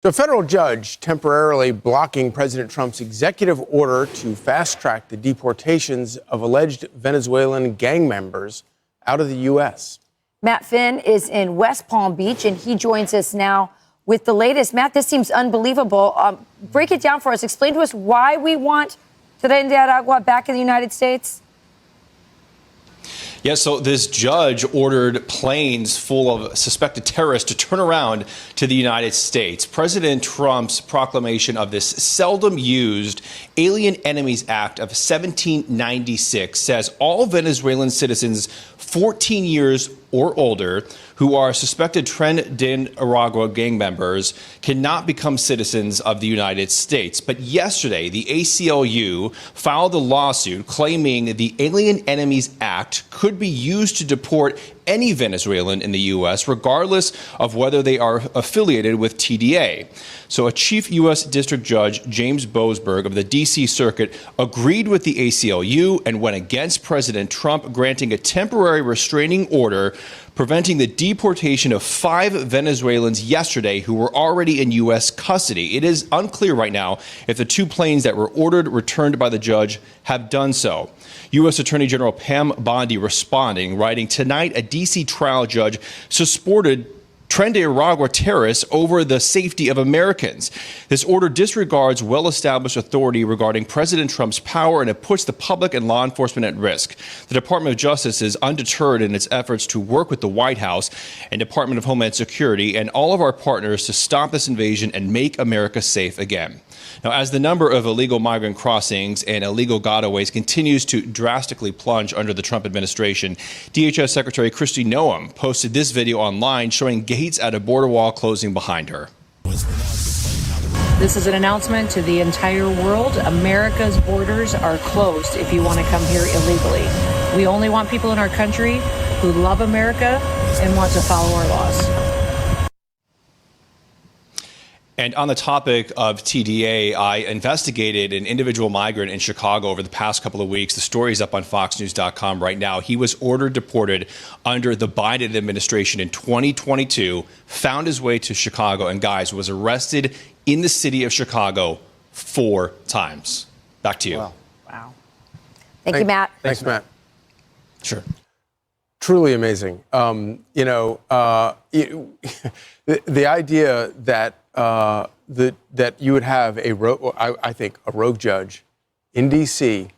So a federal judge temporarily blocking President Trump's executive order to fast-track the deportations of alleged Venezuelan gang members out of the U.S. Matt Finn is in West Palm Beach, and he joins us now with the latest. Matt, this seems unbelievable. Break it down for us. Explain to us why we want Tren de Aragua back in the United States. Yeah, so this judge ordered planes full of suspected terrorists to turn around to the United States. President Trump's proclamation of this seldom used Alien Enemies Act of 1796 says all Venezuelan citizens 14 years or older who are suspected Tren de Aragua gang members cannot become citizens of the United States. But yesterday, the ACLU filed a lawsuit claiming the Alien Enemies Act could be used to deport any Venezuelan in the U.S., regardless of whether they are affiliated with TDA. So a chief U.S. District Judge, James Boasberg of the D.C. Circuit, agreed with the ACLU and went against President Trump, granting a temporary restraining order preventing the deportation of 5 Venezuelans yesterday who were already in U.S. custody. It is unclear right now if the 2 planes that were ordered returned by the judge have done so. U.S. Attorney General Pam Bondi responding, writing, tonight a D.C. trial judge supported Tren de Aragua terrorists over the safety of Americans. This order disregards well-established authority regarding President Trump's power, and it puts the public and law enforcement at risk. The Department of Justice is undeterred in its efforts to work with the White House and Department of Homeland Security and all of our partners to stop this invasion and make America safe again. Now, as the number of illegal migrant crossings and illegal gotaways continues to drastically plunge under the Trump administration, DHS Secretary Kristi Noem posted this video online showing gates at a border wall closing behind her. This is an announcement to the entire world. America's borders are closed if you want to come here illegally. We only want people in our country who love America and want to follow our laws. And on the topic of TDA, I investigated an individual migrant in Chicago over the past couple of weeks. The story is up on foxnews.com right now. He was ordered deported under the Biden administration in 2022, found his way to Chicago, and guys, was arrested in the city of Chicago 4 times. Back to you. Wow. Thank you, Matt. Thanks, Matt. Sure. Truly amazing. The idea that that you would have a rogue judge in D.C.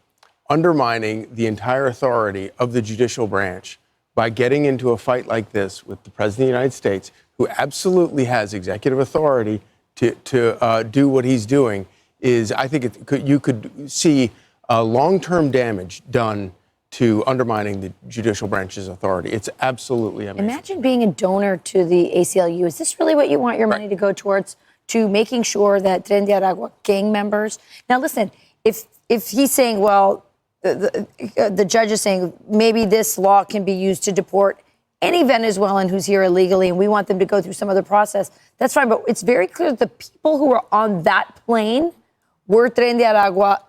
undermining the entire authority of the judicial branch by getting into a fight like this with the President of the United States, who absolutely has executive authority to do what he's doing, is, I think, you could see long-term damage done to undermining the judicial branch's authority. It's absolutely amazing. Imagine being a donor to the ACLU. Is this really what you want your money to go towards? To making sure that Tren de Aragua gang members... Now, listen, if he's saying, well, the judge is saying maybe this law can be used to deport any Venezuelan who's here illegally and we want them to go through some other process, that's fine. But it's very clear that the people who were on that plane were Tren de Aragua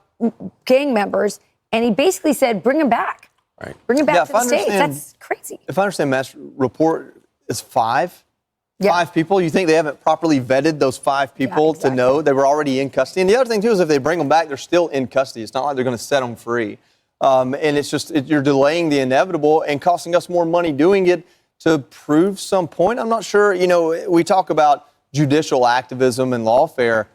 gang members. And he basically said, bring him back. Right. Bring him back to the States. That's crazy. If I understand Matt's report, is 5? Yeah. 5 people? You think they haven't properly vetted those 5 people to know they were already in custody? And the other thing, too, is if they bring them back, they're still in custody. It's not like they're going to set them free. And it's just, you're delaying the inevitable and costing us more money doing it to prove some point. I'm not sure. We talk about judicial activism and lawfare.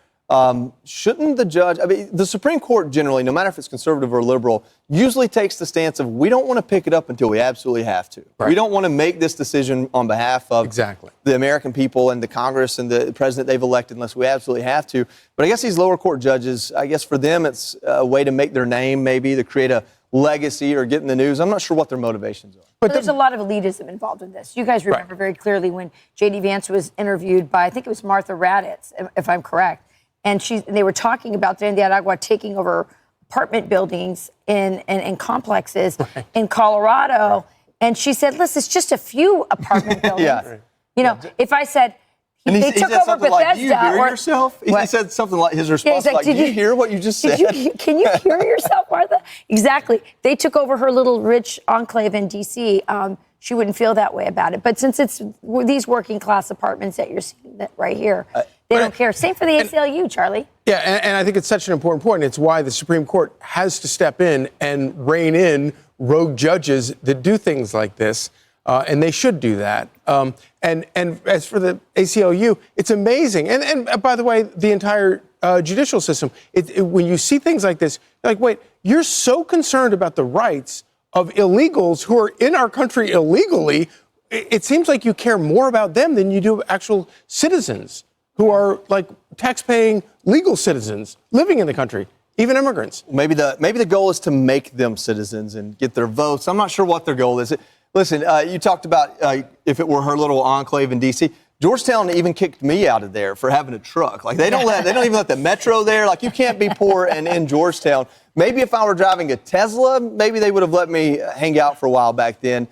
Shouldn't the judge, the Supreme Court generally, no matter if it's conservative or liberal, usually takes the stance of we don't want to pick it up until we absolutely have to. Right. We don't want to make this decision on behalf of the American people and the Congress and the president they've elected unless we absolutely have to. But I guess these lower court judges, I guess for them it's a way to make their name, maybe to create a legacy or get in the news. I'm not sure what their motivations are. But there's a lot of elitism involved in this. You guys remember very clearly when J.D. Vance was interviewed by, I think it was Martha Raddatz, if I'm correct. And they were talking about Tren de Aragua taking over apartment buildings and complexes in Colorado. And she said, listen, it's just a few apartment buildings. If I said, they took over Bethesda. Like, do you hear yourself? He said something like, his response did you hear what you just said? Can you hear yourself, Martha? Exactly. They took over her little rich enclave in D.C. She wouldn't feel that way about it. But since it's these working class apartments that you're seeing right here, They don't care. Same for the ACLU, Charlie. Yeah, and I think it's such an important point. It's why the Supreme Court has to step in and rein in rogue judges that do things like this, and they should do that. And as for the ACLU, it's amazing. And by the way, the entire judicial system, when you see things like this, you're like, wait, you're so concerned about the rights of illegals who are in our country illegally. It seems like you care more about them than you do actual citizens who are like tax-paying legal citizens living in the country, even immigrants. Maybe the goal is to make them citizens and get their votes. I'm not sure what their goal is. Listen, you talked about if it were her little enclave in D.C. Georgetown even kicked me out of there for having a truck. Like they don't even let the metro there. Like you can't be poor and in Georgetown. Maybe if I were driving a Tesla, maybe they would have let me hang out for a while back then.